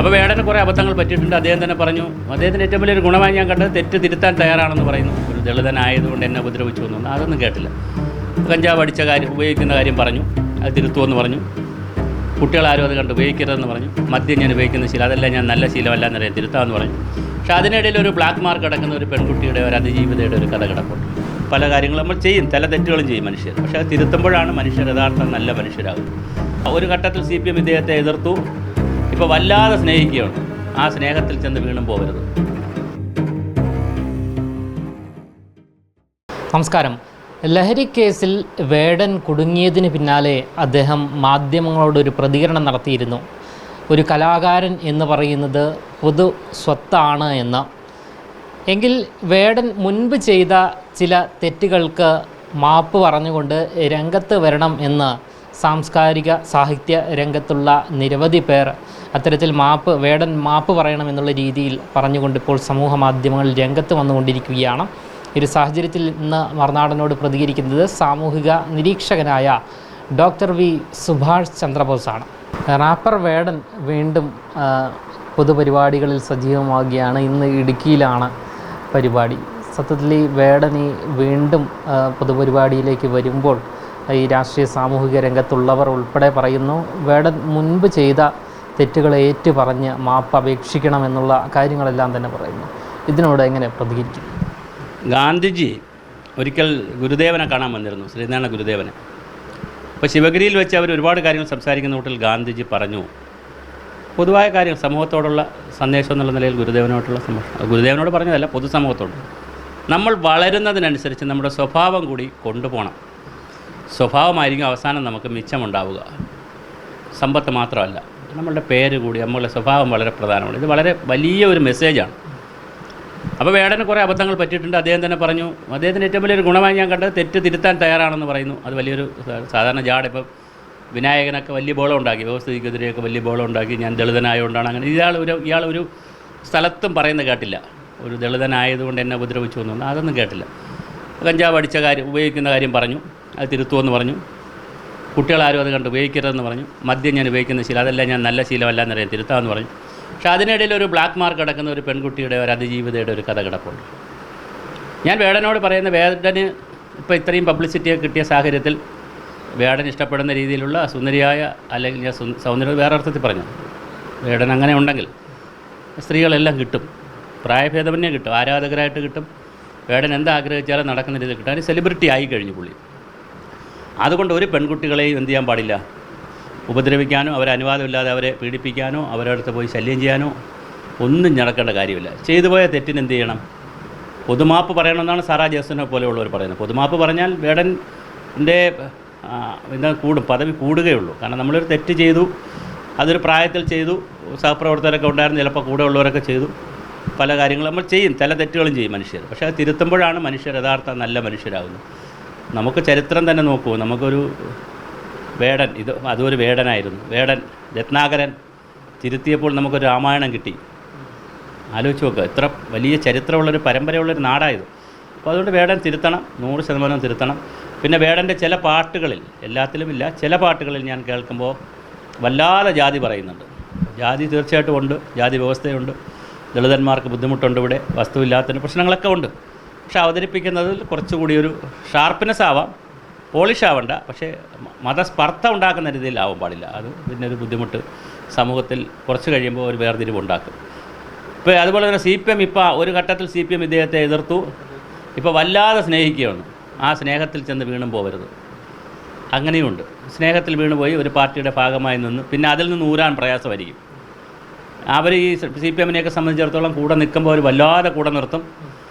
അപ്പോൾ വേടന് കുറേ അബദ്ധങ്ങൾ പറ്റിയിട്ടുണ്ട്. അദ്ദേഹം തന്നെ പറഞ്ഞു, അദ്ദേഹത്തിന് ഏറ്റവും വലിയൊരു ഗുണമായി ഞാൻ കണ്ടത് തെറ്റ് തിരുത്താൻ തയ്യാറാണെന്ന് പറയുന്നു. ഒരു ദളിതനായതുകൊണ്ട് എന്നെ ഉപദ്രവിച്ചു എന്നൊന്നും അതൊന്നും കേട്ടില്ല. കഞ്ചാവ് അടിച്ച കാര്യം ഉപയോഗിക്കുന്ന കാര്യം പറഞ്ഞു, അത് തിരുത്തുമെന്ന് പറഞ്ഞു. കുട്ടികളാരും അത് കണ്ട് ഉപയോഗിക്കരുതെന്ന് പറഞ്ഞു. മദ്യം ഞാൻ ഉപയോഗിക്കുന്ന ശീലം, അതെല്ലാം ഞാൻ നല്ല ശീലമല്ല എന്നറിയാം, തിരുത്താമെന്ന് പറഞ്ഞു. പക്ഷേ അതിനിടയിൽ ഒരു ബ്ലാക്ക് മാർക്ക് കിടക്കുന്ന ഒരു പെൺകുട്ടിയുടെ ഒരു അതിജീവിതയുടെ ഒരു കഥ കിടപ്പുണ്ട്. പല കാര്യങ്ങളും നമ്മൾ ചെയ്യും, ചില തെറ്റുകളും ചെയ്യും മനുഷ്യർ. പക്ഷേ അത് തിരുത്തുമ്പോഴാണ് മനുഷ്യർ യഥാർത്ഥം നല്ല മനുഷ്യരാകുന്നത്. ഒരു ഘട്ടത്തിൽ CPM ഇദ്ദേഹത്തെ എതിർത്തു. ഇപ്പോൾ വല്ലാതെ സ്നേഹിക്കുകയാണ്. ആ സ്നേഹത്തിൽ ചെന്ന് വീണും പോകരുത്. നമസ്കാരം. ലഹരി കേസിൽ വേടൻ കുടുങ്ങിയതിന് പിന്നാലെ അദ്ദേഹം മാധ്യമങ്ങളോടൊരു പ്രതികരണം നടത്തിയിരുന്നു. ഒരു കലാകാരൻ എന്ന് പറയുന്നത് പൊതു സ്വത്താണ് എന്ന്. എങ്കിൽ വേടൻ മുൻപ് ചെയ്ത ചില തെറ്റുകൾക്ക് മാപ്പ് പറഞ്ഞുകൊണ്ട് രംഗത്ത് വരണം എന്ന് സാംസ്കാരിക സാഹിത്യ രംഗത്തുള്ള നിരവധി പേർ അത്തരത്തിൽ വേടൻ മാപ്പ് പറയണമെന്നുള്ള രീതിയിൽ പറഞ്ഞുകൊണ്ട് ഇപ്പോൾ സമൂഹ മാധ്യമങ്ങളിൽ രംഗത്ത് വന്നുകൊണ്ടിരിക്കുകയാണ്. ഒരു സാഹചര്യത്തിൽ ഇന്ന് മറുനാടനോട് പ്രതികരിക്കുന്നത് സാമൂഹിക നിരീക്ഷകനായ ഡോക്ടർ വി സുഭാഷ് ചന്ദ്രബോസാണ്. റാപ്പർ വേടൻ വീണ്ടും പൊതുപരിപാടികളിൽ സജീവമാവുകയാണ്. ഇന്ന് ഇടുക്കിയിലാണ് പരിപാടി. സത്യത്തിൽ ഈ വേടൻ വീണ്ടും പൊതുപരിപാടിയിലേക്ക് വരുമ്പോൾ ഈ രാഷ്ട്രീയ സാമൂഹിക രംഗത്തുള്ളവർ ഉൾപ്പെടെ പറയുന്നു, വേടൻ മുൻപ് ചെയ്ത തെറ്റുകളെ ഏറ്റു പറഞ്ഞ് മാപ്പ് അപേക്ഷിക്കണമെന്നുള്ള കാര്യങ്ങളെല്ലാം തന്നെ പറയുന്നു. ഇതിനോട് എങ്ങനെ പ്രതികരിക്കും? ഗാന്ധിജി ഒരിക്കൽ ഗുരുദേവനെ കാണാൻ വന്നിരുന്നു, ശ്രീനാരായണ ഗുരുദേവനെ. അപ്പോൾ ശിവഗിരിയിൽ വെച്ച് അവർ ഒരുപാട് കാര്യങ്ങൾ സംസാരിക്കുന്ന കൂട്ടിൽ ഗാന്ധിജി പറഞ്ഞു, പൊതുവായ കാര്യം സമൂഹത്തോടുള്ള സന്ദേശം എന്നുള്ള നിലയിൽ ഗുരുദേവനോട് പറഞ്ഞതല്ല, പൊതുസമൂഹത്തോട് നമ്മൾ വളരുന്നതിനനുസരിച്ച് നമ്മുടെ സ്വഭാവം കൂടി കൊണ്ടുപോകണം. സ്വഭാവമായിരിക്കും അവസാനം നമുക്ക് മിച്ചമുണ്ടാവുക, സമ്പത്ത് മാത്രമല്ല. നമ്മളുടെ പേര് കൂടി, നമ്മളുടെ സ്വഭാവം വളരെ പ്രധാനമാണ്. ഇത് വളരെ വലിയ ഒരു മെസ്സേജാണ്. അപ്പോൾ വേടന് കുറേ അബദ്ധങ്ങൾ പറ്റിയിട്ടുണ്ട്. അദ്ദേഹം തന്നെ പറഞ്ഞു, അദ്ദേഹത്തിന് ഏറ്റവും വലിയൊരു ഗുണമായി ഞാൻ കണ്ടത് തെറ്റ് തിരുത്താൻ തയ്യാറാണെന്ന് പറയുന്നു. അത് വലിയൊരു സാധാരണ ഇപ്പം വിനായകനൊക്കെ വലിയ ബോളം ഉണ്ടാക്കി, വ്യവസ്ഥിതിക്കെതിരെയൊക്കെ വലിയ ബോളം ഉണ്ടാക്കി, ഞാൻ ദളിതനായതുകൊണ്ടാണ് അങ്ങനെ. ഇയാൾ ഒരു സ്ഥലത്തും പറയുന്നത് കേട്ടില്ല, ഒരു ദളിതനായതുകൊണ്ട് എന്നെ ഉപദ്രവിച്ചു എന്നൊന്നും അതൊന്നും കേട്ടില്ല. കഞ്ചാവ് അടിച്ച കാര്യം ഉപയോഗിക്കുന്ന കാര്യം പറഞ്ഞു, അത് തിരുത്തുമെന്ന് പറഞ്ഞു. കുട്ടികളാരും അത് കണ്ട് ഉപയോഗിക്കരുതെന്ന് പറഞ്ഞു. മദ്യം ഞാൻ ഉപയോഗിക്കുന്ന ശീലം, അതെല്ലാം ഞാൻ നല്ല ശീലമല്ല എന്നറിയാം, തിരുത്താമെന്ന് പറഞ്ഞു. പക്ഷേ അതിനിടയിൽ ഒരു ബ്ലാക്ക് മാർക്ക് കിടക്കുന്ന ഒരു പെൺകുട്ടിയുടെ ഒരു അതിജീവിതയുടെ ഒരു കഥ കിടപ്പുണ്ട്. ഞാൻ വേടനോട് പറയുന്ന, വേടന് ഇപ്പോൾ ഇത്രയും പബ്ലിസിറ്റിയൊക്കെ കിട്ടിയ സാഹചര്യത്തിൽ വേടൻ ഇഷ്ടപ്പെടുന്ന രീതിയിലുള്ള സുന്ദരിയായ, അല്ലെങ്കിൽ ഞാൻ സൗന്ദര്യം വേറെ അർത്ഥത്തിൽ പറഞ്ഞു, വേടൻ അങ്ങനെ ഉണ്ടെങ്കിൽ സ്ത്രീകളെല്ലാം കിട്ടും, പ്രായഭേദമന്യേ കിട്ടും, ആരാധകരായിട്ട് കിട്ടും. വേടൻ എന്താഗ്രഹിച്ചാലും നടക്കുന്ന രീതിയിൽ കിട്ടും. അതിന് സെലിബ്രിറ്റി ആയി കഴിഞ്ഞു പുള്ളി. അതുകൊണ്ട് ഒരു പെൺകുട്ടികളെയും എന്ത് ചെയ്യാൻ പാടില്ല, ഉപദ്രവിക്കാനോ അവരെ അനുവാദമില്ലാതെ അവരെ പീഡിപ്പിക്കാനോ അവരുടെ അടുത്ത് പോയി ശല്യം ചെയ്യാനോ ഒന്നും നടക്കേണ്ട കാര്യമില്ല. ചെയ്തു പോയ തെറ്റിന് എന്ത് ചെയ്യണം, പൊതുമാപ്പ് പറയണമെന്നാണ് സാറാ ജേസനെ പോലെയുള്ളവർ പറയുന്നത്. പൊതുമാപ്പ് പറഞ്ഞാൽ വേടൻ്റെ പദവി കൂടുകയുള്ളൂ. കാരണം നമ്മളൊരു തെറ്റ് ചെയ്തു, അതൊരു പ്രായത്തിൽ ചെയ്തു, സഹപ്രവർത്തകരൊക്കെ ഉണ്ടായിരുന്നു, ചിലപ്പോൾ കൂടെ ഉള്ളവരൊക്കെ ചെയ്തു, പല കാര്യങ്ങളും നമ്മൾ ചെയ്യും, ചില തെറ്റുകളും ചെയ്യും മനുഷ്യർ. പക്ഷേ അത് തിരുത്തുമ്പോഴാണ് മനുഷ്യർ യഥാർത്ഥ നല്ല മനുഷ്യരാകുന്നത്. നമുക്ക് ചരിത്രം തന്നെ നോക്കൂ. നമുക്കൊരു വേടൻ, അതൊരു വേടനായിരുന്നു. വേടൻ രത്നാകരൻ തിരുത്തിയപ്പോൾ നമുക്കൊരു രാമായണം കിട്ടി. ആലോചിച്ച് നോക്കുക, എത്ര വലിയ ചരിത്രമുള്ളൊരു പരമ്പരയുള്ളൊരു നാടായത്. അപ്പോൾ അതുകൊണ്ട് വേടൻ തിരുത്തണം, 100% തിരുത്തണം. പിന്നെ വേടൻ്റെ ചില പാട്ടുകളിൽ, എല്ലാത്തിലും ഇല്ല, ചില പാട്ടുകളിൽ ഞാൻ കേൾക്കുമ്പോൾ വല്ലാതെ ജാതി പറയുന്നുണ്ട്. ജാതി തീർച്ചയായിട്ടും ഉണ്ട്, ജാതി വ്യവസ്ഥയുണ്ട്, ദളിതന്മാർക്ക് ബുദ്ധിമുട്ടുണ്ട്, ഇവിടെ വസ്തുവില്ലാത്തതിന് പ്രശ്നങ്ങളൊക്കെ ഉണ്ട്. പക്ഷെ അവതരിപ്പിക്കുന്നതിൽ കുറച്ചുകൂടി ഒരു ഷാർപ്പ്നെസ് ആവാം, പോളിഷ് ആവണ്ട, പക്ഷേ മതസ്പർദ്ധ ഉണ്ടാക്കുന്ന രീതിയിലാവാൻ പാടില്ല. അത് പിന്നെ ഒരു ബുദ്ധിമുട്ട് സമൂഹത്തിൽ കുറച്ച് കഴിയുമ്പോൾ ഒരു വേർതിരിവുണ്ടാക്കും. ഇപ്പോൾ അതുപോലെ തന്നെ CPM ഒരു ഘട്ടത്തിൽ CPM ഇദ്ദേഹത്തെ എതിർത്തു. ഇപ്പോൾ വല്ലാതെ സ്നേഹിക്കുകയാണ്. ആ സ്നേഹത്തിൽ ചെന്ന് വീണും പോകരുത്. അങ്ങനെയുണ്ട്. സ്നേഹത്തിൽ വീണുപോയി ഒരു പാർട്ടിയുടെ ഭാഗമായി നിന്ന് പിന്നെ അതിൽ നിന്ന് ഊരാൻ പ്രയാസമായിരിക്കും. അവർ ഈ CPMനെയൊക്കെ സംബന്ധിച്ചിടത്തോളം കൂടെ നിൽക്കുമ്പോൾ അവർ വല്ലാതെ കൂടെ നിർത്തും,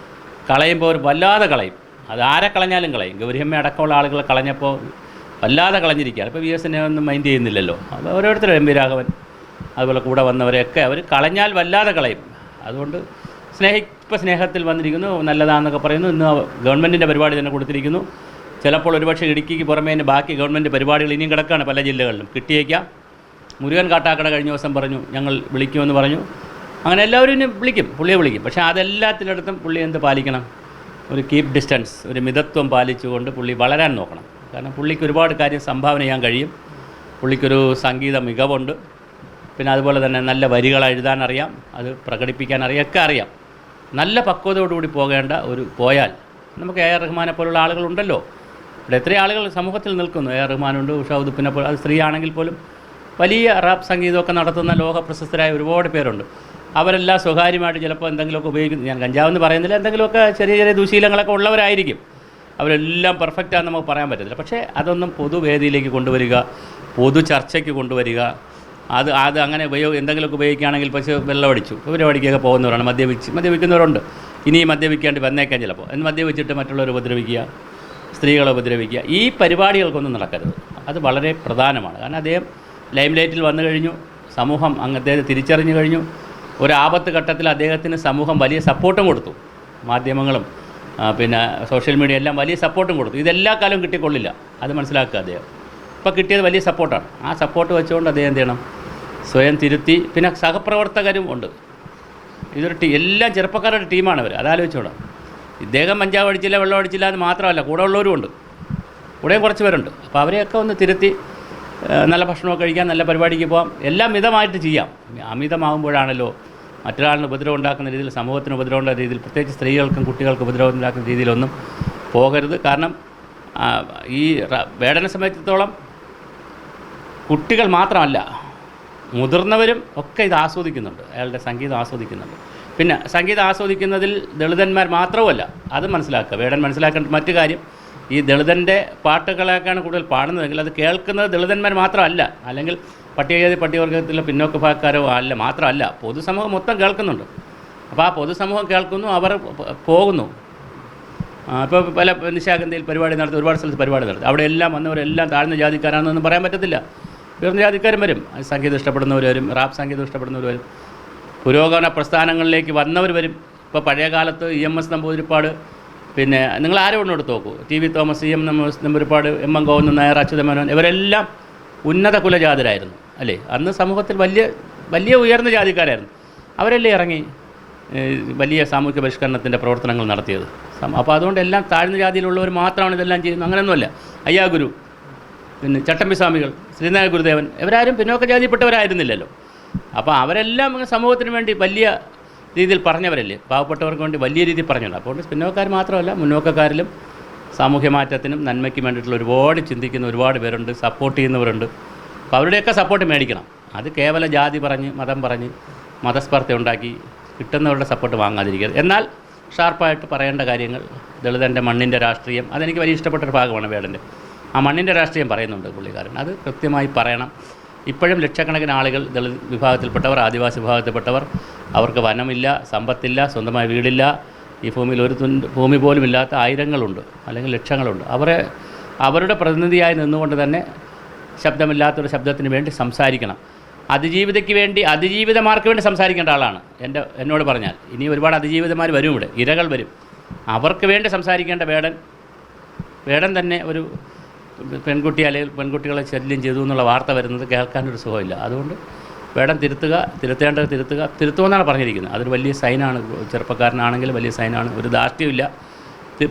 കളയുമ്പോൾ അവർ വല്ലാതെ കളയും. അത് ആരെ കളഞ്ഞാലും കളയും. ഗൗരിയമ്മ അടക്കമുള്ള ആളുകൾ കളഞ്ഞപ്പോൾ വല്ലാതെ കളഞ്ഞിരിക്കുകയാണ്. ഇപ്പോൾ VSനെ ഒന്നും മൈൻഡ് ചെയ്യുന്നില്ലല്ലോ. അപ്പോൾ ഓരോരുത്തരും MP രാഘവൻ അതുപോലെ കൂടെ വന്നവരെയൊക്കെ അവർ കളഞ്ഞാൽ വല്ലാതെ കളയും. അതുകൊണ്ട് സ്നേഹത്തിൽ വന്നിരിക്കുന്നു, നല്ലതാണെന്നൊക്കെ പറയുന്നു. ഇന്ന് ഗവൺമെൻറ്റിൻ്റെ പരിപാടി തന്നെ കൊടുത്തിരിക്കുന്നു. ചിലപ്പോൾ ഒരുപക്ഷെ ഇടുക്കിക്ക് പുറമേ ബാക്കി ഗവൺമെൻറ് പരിപാടികൾ ഇനിയും കിടക്കുകയാണ്, പല ജില്ലകളിലും കിട്ടിയേക്കാം. മുരുകൻ കാട്ടാക്കട കഴിഞ്ഞ ദിവസം പറഞ്ഞു ഞങ്ങൾ വിളിക്കുമെന്ന് പറഞ്ഞു. അങ്ങനെ എല്ലാവരും ഇനി വിളിക്കും, പുള്ളിയെ വിളിക്കും. പക്ഷേ അതെല്ലാത്തിനടുത്തും പുള്ളി എന്ത് പാലിക്കണം, ഒരു കീപ്പ് ഡിസ്റ്റൻസ്, ഒരു മിതത്വം പാലിച്ചുകൊണ്ട് പുള്ളി വളരാൻ നോക്കണം. കാരണം പുള്ളിക്ക് ഒരുപാട് കാര്യം സംഭാവന ചെയ്യാൻ കഴിയും. പുള്ളിക്കൊരു സംഗീത മികവുണ്ട്. പിന്നെ അതുപോലെ തന്നെ നല്ല വരികൾ എഴുതാൻ അറിയാം, അത് പ്രകടിപ്പിക്കാൻ അറിയാം, ഒക്കെ അറിയാം. നല്ല പക്വതയോടുകൂടി പോയാൽ നമുക്ക് എ ആർ റഹ്മാനെ പോലുള്ള ആളുകളുണ്ടല്ലോ. ഇവിടെ എത്രയും ആളുകൾ സമൂഹത്തിൽ നിൽക്കുന്നു. എ ആർ റഹ്മാനുണ്ട്, ഉഷാ ഉദുപ്പിനെ പോലെ, അത് സ്ത്രീ ആണെങ്കിൽ പോലും വലിയ റാപ്പ് സംഗീതമൊക്കെ നടത്തുന്ന ലോക പ്രശസ്തരായ ഒരുപാട് പേരുണ്ട്. അവരെല്ലാം സ്വകാര്യമായിട്ട് ചിലപ്പോൾ എന്തെങ്കിലുമൊക്കെ ഉപയോഗിക്കുന്നു. ഞാൻ കഞ്ചാവെന്ന് പറയുന്നില്ല, എന്തെങ്കിലുമൊക്കെ ചെറിയ ചെറിയ ദുശീലങ്ങളൊക്കെ ഉള്ളവരായിരിക്കും. അവരെല്ലാം പെർഫെക്റ്റാണെന്ന് നമുക്ക് പറയാൻ പറ്റത്തില്ല. പക്ഷേ അതൊന്നും പൊതുവേദിയിലേക്ക് കൊണ്ടുവരിക, പൊതു ചർച്ചയ്ക്ക് കൊണ്ടുവരിക, അത് അങ്ങനെ എന്തെങ്കിലുമൊക്കെ ഉപയോഗിക്കുകയാണെങ്കിൽ പക്ഷേ വെള്ളമടിച്ചു പരിപാടിക്കൊക്കെ പോകുന്നവരാണ്, മദ്യപിക്കുന്നവരുണ്ട്. ഇനി മദ്യപിക്കാണ്ട് വന്നേക്കാൻ ചിലപ്പോൾ മദ്യപിച്ചിട്ട് മറ്റുള്ളവരെ ഉപദ്രവിക്കുക, സ്ത്രീകളെ ഉപദ്രവിക്കുക, ഈ പരിപാടികൾക്കൊന്നും നടക്കരുത്. അത് വളരെ പ്രധാനമാണ്. കാരണം അദ്ദേഹം ലൈം ലൈറ്റിൽ വന്നു കഴിഞ്ഞു, സമൂഹം അദ്ദേഹത്തെ തിരിച്ചറിഞ്ഞു കഴിഞ്ഞു. ഒരാപത്ത് ഘട്ടത്തിൽ അദ്ദേഹത്തിന് സമൂഹം വലിയ സപ്പോർട്ടും കൊടുത്തു. മാധ്യമങ്ങളും പിന്നെ സോഷ്യൽ മീഡിയ എല്ലാം വലിയ സപ്പോർട്ടും കൊടുത്തു. ഇതെല്ലാ കാലവും കിട്ടിക്കൊള്ളില്ല, അത് മനസ്സിലാക്കുക അദ്ദേഹം. ഇപ്പോൾ കിട്ടിയത് വലിയ സപ്പോർട്ടാണ്. ആ സപ്പോർട്ട് വെച്ചുകൊണ്ട് അദ്ദേഹം എന്ത് ചെയ്യണം, സ്വയം തിരുത്തി. പിന്നെ സഹപ്രവർത്തകരും ഉണ്ട്. ഇതൊരു എല്ലാം ചെറുപ്പക്കാരുടെ ടീമാണ് അവർ, അതാലോചിച്ചോളാം. ഇദ്ദേഹം കഞ്ചാവ് അടിച്ചില്ല, വെള്ളം അടിച്ചില്ല എന്ന് മാത്രമല്ല, കൂടെ ഉള്ളവരും ഉണ്ട്, കൂടെയും കുറച്ച് പേരുണ്ട്. അപ്പോൾ അവരെയൊക്കെ ഒന്ന് തിരുത്തി നല്ല ഭക്ഷണമൊക്കെ കഴിക്കാം, നല്ല പരിപാടിക്ക് പോകാം, എല്ലാം മിതമായിട്ട് ചെയ്യാം. അമിതമാകുമ്പോഴാണല്ലോ മറ്റൊരാളിന് ഉപദ്രവം ഉണ്ടാക്കുന്ന രീതിയിൽ, സമൂഹത്തിന് ഉപദ്രവം ഉണ്ടാക്കുന്ന രീതിയിൽ, പ്രത്യേകിച്ച് സ്ത്രീകൾക്കും കുട്ടികൾക്കും ഉപദ്രവം ഉണ്ടാക്കുന്ന രീതിയിലൊന്നും പോകരുത്. കാരണം ഈ വേടനെ സംബന്ധിച്ചിടത്തോളം കുട്ടികൾ മാത്രമല്ല, മുതിർന്നവരും ഒക്കെ ഇത് ആസ്വദിക്കുന്നുണ്ട്, അയാളുടെ സംഗീതം ആസ്വദിക്കുന്നുണ്ട്. പിന്നെ സംഗീതം ആസ്വദിക്കുന്നതിൽ ദളിതന്മാർ മാത്രവുമല്ല, അത് മനസ്സിലാക്കുക. വേടൻ മനസ്സിലാക്കേണ്ട മറ്റു കാര്യം, ഈ ദളിതൻ്റെ പാട്ടുകളൊക്കെയാണ് കൂടുതൽ പാടുന്നതെങ്കിൽ അത് കേൾക്കുന്നത് ദളിതന്മാർ മാത്രമല്ല, അല്ലെങ്കിൽ പട്ടികജാതി പട്ടികവർഗത്തിലെ പിന്നോക്ക വിഭാഗക്കാരോ മാത്രമല്ല, പൊതുസമൂഹം മൊത്തം കേൾക്കുന്നുണ്ട്. അപ്പോൾ ആ പൊതുസമൂഹം കേൾക്കുന്നു, അവർ പോകുന്നു. ഇപ്പോൾ പല നിശാഗന്ധിയിൽ പരിപാടി നടത്തി, ഒരുപാട് സ്ഥലത്ത് പരിപാടി നടത്തി, അവിടെ എല്ലാം വന്നവരെല്ലാം താഴ്ന്ന ജാതിക്കാരാണെന്നൊന്നും പറയാൻ പറ്റത്തില്ല. ഉയർന്ന ജാതിക്കാരും വരും, സംഗീതം ഇഷ്ടപ്പെടുന്നവർ വരും, റാപ്പ് സംഗീതം ഇഷ്ടപ്പെടുന്നവർ വരും, പുരോഗമന പ്രസ്ഥാനങ്ങളിലേക്ക് വന്നവർ വരും. ഇപ്പോൾ പഴയ കാലത്ത് EMS നമ്പൂതിരിപ്പാട്, പിന്നെ നിങ്ങൾ ആരും ഒന്ന് എടുത്ത് നോക്കൂ, TV Thomas, EM Namboodiripad, MM Govindan Nair, Achuthamenon, ഇവരെല്ലാം ഉന്നത കുലജാതരായിരുന്നു അല്ലേ? അന്ന് സമൂഹത്തിൽ വലിയ ഉയർന്ന ജാതിക്കാരായിരുന്നു. അവരല്ലേ ഇറങ്ങി വലിയ സാമൂഹ്യ പരിഷ്കരണത്തിൻ്റെ പ്രവർത്തനങ്ങൾ നടത്തിയത്. അപ്പോൾ അതുകൊണ്ട് എല്ലാം താഴ്ന്ന ജാതിയിലുള്ളവർ മാത്രമാണ് ഇതെല്ലാം ചെയ്യുന്നത്, അങ്ങനെയൊന്നുമല്ല. അയ്യാഗുരു, പിന്നെ ചട്ടമ്പി സ്വാമികൾ, ശ്രീനാരായണ ഗുരുദേവൻ, ഇവരാരും പിന്നോക്ക ജാതിപ്പെട്ടവരായിരുന്നില്ലല്ലോ. അപ്പോൾ അവരെല്ലാം സമൂഹത്തിന് വേണ്ടി വലിയ രീതിയിൽ പറഞ്ഞവരല്ലേ, പാവപ്പെട്ടവർക്ക് വേണ്ടി വലിയ രീതിയിൽ പറഞ്ഞിട്ടുണ്ട്. അപ്പോൾ പിന്നോക്കാർ മാത്രമല്ല, മുന്നോക്കക്കാരിലും സാമൂഹ്യ മാറ്റത്തിനും നന്മയ്ക്കും വേണ്ടിയിട്ടുള്ള ഒരുപാട് ചിന്തിക്കുന്ന ഒരുപാട് പേരുണ്ട്, സപ്പോർട്ട് ചെയ്യുന്നവരുണ്ട്. അപ്പോൾ അവരുടെയൊക്കെ സപ്പോർട്ട് മേടിക്കണം. അത് കേവലം ജാതി പറഞ്ഞ്, മതം പറഞ്ഞ്, മതസ്പർദ്ധ ഉണ്ടാക്കി കിട്ടുന്നവരുടെ സപ്പോർട്ട് വാങ്ങാതിരിക്കരുത്. എന്നാൽ ഷാർപ്പായിട്ട് പറയേണ്ട കാര്യങ്ങൾ, ദളിതൻ്റെ മണ്ണിൻ്റെ രാഷ്ട്രീയം, അതെനിക്ക് വലിയ ഇഷ്ടപ്പെട്ടൊരു ഭാഗമാണ് വേടൻ്റെ. ആ മണ്ണിൻ്റെ രാഷ്ട്രീയം പറയുന്നുണ്ട് പുള്ളിക്കാരൻ, അത് കൃത്യമായി പറയണം. ഇപ്പോഴും ലക്ഷക്കണക്കിന് ആളുകൾ ദളിത് വിഭാഗത്തിൽപ്പെട്ടവർ, ആദിവാസി വിഭാഗത്തിൽപ്പെട്ടവർ, അവർക്ക് വനമില്ല, സമ്പത്തില്ല, സ്വന്തമായ വീടില്ല, ഈ ഭൂമിയിൽ ഒരു ഭൂമി പോലും ഇല്ലാത്ത ആയിരങ്ങളുണ്ട്, അല്ലെങ്കിൽ ലക്ഷങ്ങളുണ്ട്. അവരുടെ പ്രതിനിധിയായി നിന്നുകൊണ്ട് തന്നെ ശബ്ദമില്ലാത്തൊരു ശബ്ദത്തിന് വേണ്ടി സംസാരിക്കണം. അതിജീവിതമാർക്ക് വേണ്ടി സംസാരിക്കേണ്ട ആളാണ് എന്നോട് പറഞ്ഞാൽ. ഇനി ഒരുപാട് അതിജീവിതമാർ വരും, ഇവിടെ ഇരകൾ വരും, അവർക്ക് വേണ്ടി സംസാരിക്കേണ്ട വേടൻ തന്നെ ഒരു പെൺകുട്ടി അല്ലെങ്കിൽ പെൺകുട്ടികളെ ശല്യം ചെയ്തു എന്നുള്ള വാർത്ത വരുന്നത് കേൾക്കാനൊരു സുഖമില്ല. അതുകൊണ്ട് വേടൻ തിരുത്തേണ്ടത് തിരുത്തുമെന്നാണ് പറഞ്ഞിരിക്കുന്നത്. അതൊരു വലിയ സൈനാണ്, ചെറുപ്പക്കാരനാണെങ്കിൽ വലിയ സൈനാണ്, ഒരു ധാർഷ്ട്യമില്ല.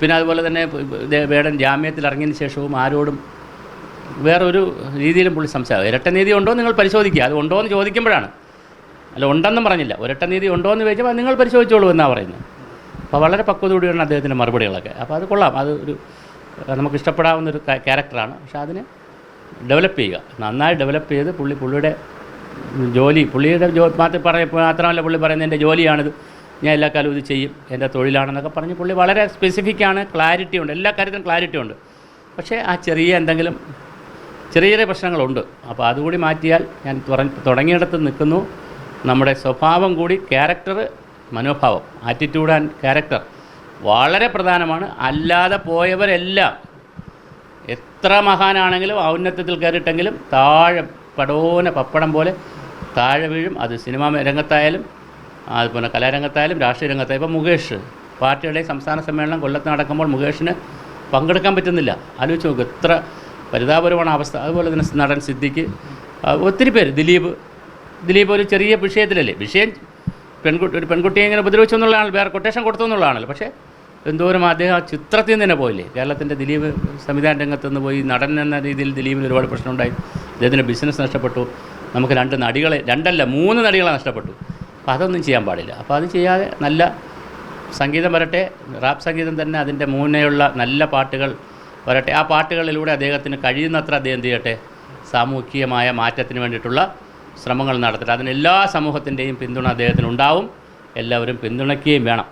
പിന്നെ അതുപോലെ തന്നെ വേടൻ ജാമ്യത്തിൽ ഇറങ്ങിയതിന് ശേഷവും ആരോടും വേറൊരു രീതിയിലും പുള്ളി സംസാരിക്കും. ഇരട്ട നീതി ഉണ്ടോ നിങ്ങൾ പരിശോധിക്കുക, അത് ഉണ്ടോ എന്ന് ചോദിക്കുമ്പോഴാണ്, അല്ല ഉണ്ടെന്നും പറഞ്ഞില്ല, ഒരൊറ്റ നീതി ഉണ്ടോ എന്ന് ചോദിച്ചപ്പോൾ നിങ്ങൾ പരിശോധിച്ചോളൂ എന്നാണ് പറയുന്നത്. അപ്പോൾ വളരെ പക്വതയോടെയാണ് അദ്ദേഹത്തിൻ്റെ മറുപടികളൊക്കെ. അപ്പോൾ അത് കൊള്ളാം, അത് ഒരു നമുക്കിഷ്ടപ്പെടാവുന്നൊരു ക്യാരക്ടറാണ്. പക്ഷേ അതിനെ ഡെവലപ്പ് ചെയ്യുക, നന്നായി ഡെവലപ്പ് ചെയ്ത് പുള്ളിയുടെ മാത്രമല്ല പുള്ളി പറയുന്നത് എൻ്റെ ജോലിയാണിത്, ഞാൻ എല്ലാ കാലവും ഇത് ചെയ്യും, എൻ്റെ തൊഴിലാണെന്നൊക്കെ പറഞ്ഞ് പുള്ളി വളരെ സ്പെസിഫിക്കാണ്, ക്ലാരിറ്റി ഉണ്ട്, എല്ലാ കാര്യത്തിലും ക്ലാരിറ്റി ഉണ്ട്. പക്ഷേ ആ ചെറിയ പ്രശ്നങ്ങളുണ്ട്. അപ്പോൾ അതുകൂടി മാറ്റിയാൽ, ഞാൻ തുടങ്ങിയിടത്ത് നിൽക്കുന്നു, നമ്മുടെ സ്വഭാവം കൂടി, ക്യാരക്ടർ, മനോഭാവം, ആറ്റിറ്റ്യൂഡ് ആൻഡ് ക്യാരക്ടർ വളരെ പ്രധാനമാണ്. അല്ലാതെ പോയവരെല്ലാം എത്ര മഹാനാണെങ്കിലും ഔന്നത്യത്തിൽ കയറിയിട്ടെങ്കിലും താഴെ പപ്പടം പോലെ താഴെ വീഴും. അത് സിനിമാ രംഗത്തായാലും, അതുപോലെ കലാരംഗത്തായാലും, രാഷ്ട്രീയ രംഗത്തായാലും. ഇപ്പോൾ മുകേഷ് പാർട്ടിയുടെ സംസ്ഥാന സമ്മേളനം കൊല്ലത്ത് നടക്കുമ്പോൾ മുകേഷിന് പങ്കെടുക്കാൻ പറ്റുന്നില്ല. ആലോചിച്ച് നോക്കും, എത്ര പരിതാപകരമാണ് അവസ്ഥ. അതുപോലെ തന്നെ നടൻ സിദ്ദിഖ്, ഒത്തിരി പേര്, ദിലീപ് ഒരു ചെറിയ വിഷയത്തിലല്ലേ, വിഷയം ഒരു പെൺകുട്ടിയെ ഇങ്ങനെ ഉപദ്രവിച്ചു എന്നുള്ളതാണ്, വേറെ കൊട്ടേഷൻ കൊടുത്തു എന്നുള്ളതാണല്ലോ. പക്ഷേ എന്തോരം അദ്ദേഹം ആ ചിത്രത്തിൽ നിന്ന് തന്നെ പോയില്ലേ. കേരളത്തിൻ്റെ ദിലീപ് സംവിധാന രംഗത്ത് നിന്ന് പോയി, നടൻ എന്ന രീതിയിൽ ദിലീപിന് ഒരുപാട് പ്രശ്നമുണ്ടായി, അദ്ദേഹത്തിൻ്റെ ബിസിനസ് നഷ്ടപ്പെട്ടു. നമുക്ക് 2 നടികളെ 3 നടികളെ നഷ്ടപ്പെട്ടു. അപ്പോൾ അതൊന്നും ചെയ്യാൻ പാടില്ല. അപ്പോൾ അത് ചെയ്യാതെ നല്ല സംഗീതം വരട്ടെ, റാപ്പ് സംഗീതം തന്നെ അതിൻ്റെ മൂന്നയുള്ള നല്ല പാട്ടുകൾ വരട്ടെ. ആ പാട്ടുകളിലൂടെ അദ്ദേഹത്തിന് കഴിയുന്നത്ര അദ്ദേഹം ചെയ്യട്ടെ, സാമൂഹികമായ മാറ്റത്തിന് വേണ്ടിയിട്ടുള്ള ശ്രമങ്ങൾ നടത്തട്ടെ. അതിന് എല്ലാ സമൂഹത്തിൻ്റെയും പിന്തുണ അദ്ദേഹത്തിനുണ്ടാവും. എല്ലാവരും പിന്തുണയ്ക്കുകയും വേണം.